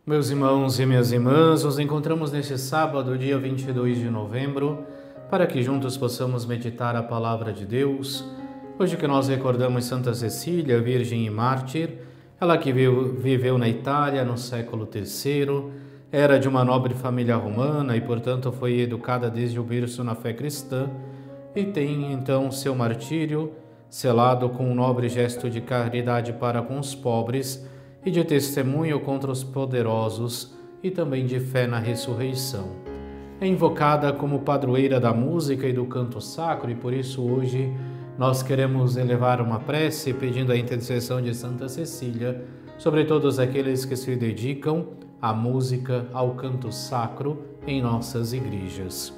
Meus irmãos e minhas irmãs, nos encontramos neste sábado, dia 22 de novembro, para que juntos possamos meditar a palavra de Deus. Hoje que nós recordamos Santa Cecília, virgem e mártir, ela que viveu na Itália no século III, era de uma nobre família romana e, portanto, foi educada desde o berço na fé cristã e tem, então, seu martírio selado com um nobre gesto de caridade para com os pobres e de testemunho contra os poderosos e também de fé na ressurreição. É invocada como padroeira da música e do canto sacro e por isso hoje nós queremos elevar uma prece pedindo a intercessão de Santa Cecília sobre todos aqueles que se dedicam à música, ao canto sacro em nossas igrejas.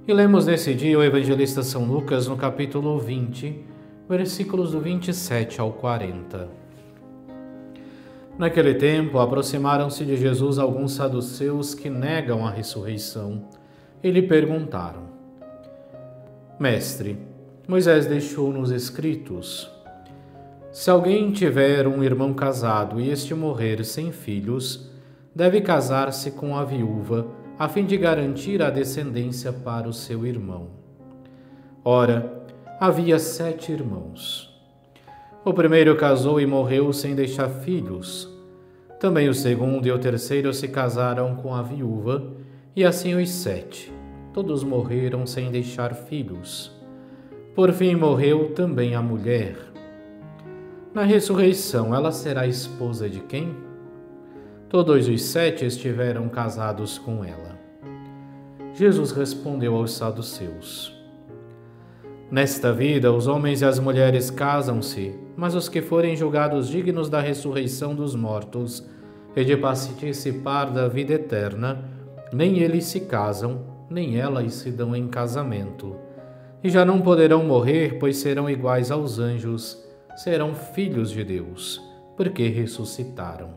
E lemos nesse dia o evangelista São Lucas no capítulo 20, versículos do 27 ao 40. Naquele tempo, aproximaram-se de Jesus alguns saduceus que negam a ressurreição e lhe perguntaram: Mestre, Moisés deixou nos escritos: se alguém tiver um irmão casado e este morrer sem filhos, deve casar-se com a viúva, a fim de garantir a descendência para o seu irmão. Ora, havia 7 irmãos. O primeiro casou e morreu sem deixar filhos. Também o segundo e o terceiro se casaram com a viúva, e assim os 7. Todos morreram sem deixar filhos. Por fim morreu também a mulher. Na ressurreição, ela será esposa de quem? Todos os 7 estiveram casados com ela. Jesus respondeu aos saduceus: Nesta vida, os homens e as mulheres casam-se, mas os que forem julgados dignos da ressurreição dos mortos e de participar da vida eterna, nem eles se casam, nem elas se dão em casamento. E já não poderão morrer, pois serão iguais aos anjos, serão filhos de Deus, porque ressuscitaram.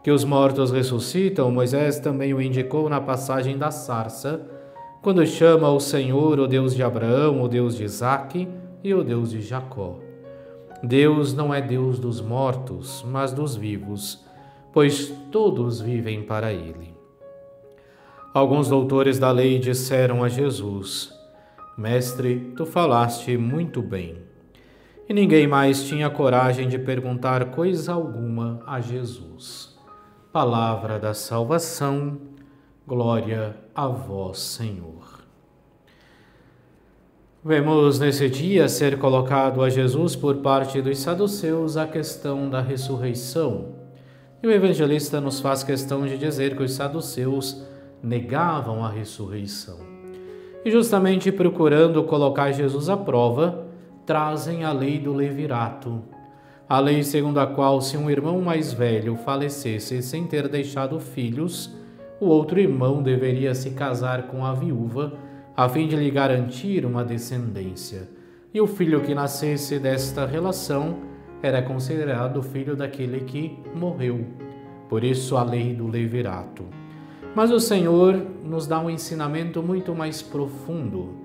Que os mortos ressuscitam, Moisés também o indicou na passagem da sarça, quando chama o Senhor o Deus de Abraão, o Deus de Isaque e o Deus de Jacó. Deus não é Deus dos mortos, mas dos vivos, pois todos vivem para Ele. Alguns doutores da lei disseram a Jesus: Mestre, tu falaste muito bem. E ninguém mais tinha coragem de perguntar coisa alguma a Jesus. Palavra da salvação. Glória a vós, Senhor. Vemos nesse dia ser colocado a Jesus por parte dos saduceus a questão da ressurreição. E o evangelista nos faz questão de dizer que os saduceus negavam a ressurreição. E justamente procurando colocar Jesus à prova, trazem a lei do levirato. A lei segundo a qual, se um irmão mais velho falecesse sem ter deixado filhos, o outro irmão deveria se casar com a viúva, a fim de lhe garantir uma descendência. E o filho que nascesse desta relação era considerado filho daquele que morreu. Por isso a lei do levirato. Mas o Senhor nos dá um ensinamento muito mais profundo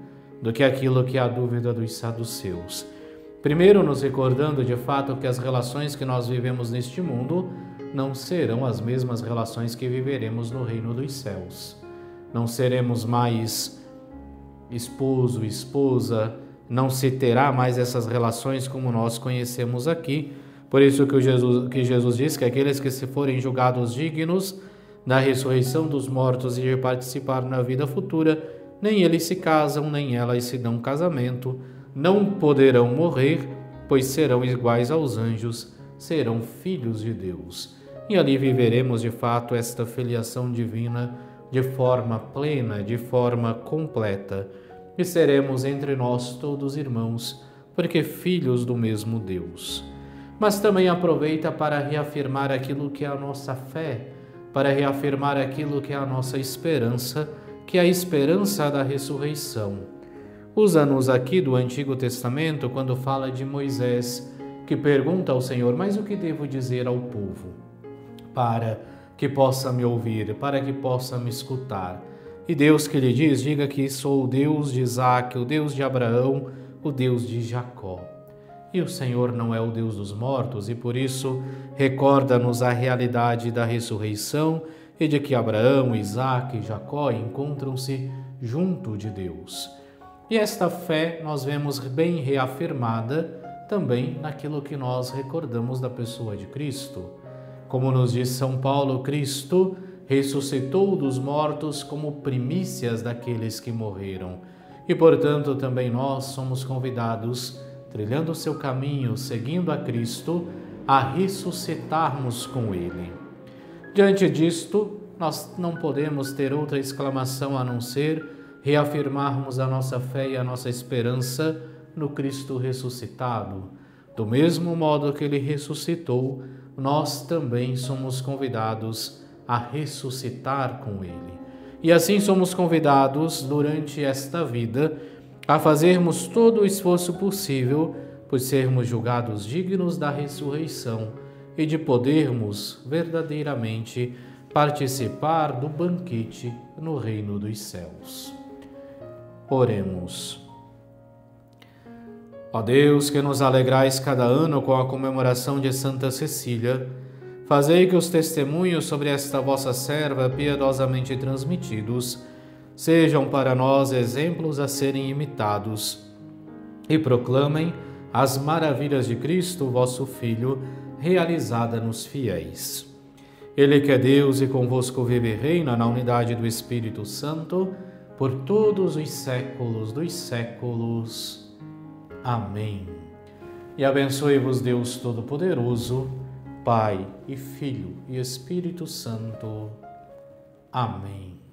do que aquilo que é a dúvida dos saduceus. Primeiro, nos recordando de fato que as relações que nós vivemos neste mundo não serão as mesmas relações que viveremos no reino dos céus. Não seremos mais esposo, esposa, não se terá mais essas relações como nós conhecemos aqui. Por isso que Jesus diz que aqueles que se forem julgados dignos da ressurreição dos mortos e de participar na vida futura, nem eles se casam, nem elas se dão casamento, não poderão morrer, pois serão iguais aos anjos, serão filhos de Deus. E ali viveremos de fato esta filiação divina de forma plena, de forma completa. E seremos entre nós todos irmãos, porque filhos do mesmo Deus. Mas também aproveita para reafirmar aquilo que é a nossa fé, para reafirmar aquilo que é a nossa esperança, que é a esperança da ressurreição. Usa-nos aqui do Antigo Testamento quando fala de Moisés, que pergunta ao Senhor: mas o que devo dizer ao povo para que possa me ouvir, para que possa me escutar? E Deus que lhe diz: diga que sou o Deus de Isaque, o Deus de Abraão, o Deus de Jacó. e o Senhor não é o Deus dos mortos, e por isso recorda-nos a realidade da ressurreição e de que Abraão, Isaque e Jacó encontram-se junto de Deus. E esta fé nós vemos bem reafirmada também naquilo que nós recordamos da pessoa de Cristo. Como nos diz São Paulo, Cristo ressuscitou dos mortos como primícias daqueles que morreram. E, portanto, também nós somos convidados, trilhando o seu caminho, seguindo a Cristo, a ressuscitarmos com Ele. Diante disto, nós não podemos ter outra exclamação a não ser reafirmarmos a nossa fé e a nossa esperança no Cristo ressuscitado. Do mesmo modo que Ele ressuscitou, nós também somos convidados a ressuscitar com Ele. E assim somos convidados, durante esta vida, a fazermos todo o esforço possível por sermos julgados dignos da ressurreição e de podermos verdadeiramente participar do banquete no reino dos céus. Oremos. Ó Deus, que nos alegrais cada ano com a comemoração de Santa Cecília, fazei que os testemunhos sobre esta vossa serva piedosamente transmitidos sejam para nós exemplos a serem imitados e proclamem as maravilhas de Cristo, vosso Filho, realizada nos fiéis. Ele que é Deus e convosco vive e reina na unidade do Espírito Santo, por todos os séculos dos séculos. Amém. E abençoe-vos Deus Todo-Poderoso, Pai e Filho e Espírito Santo. Amém.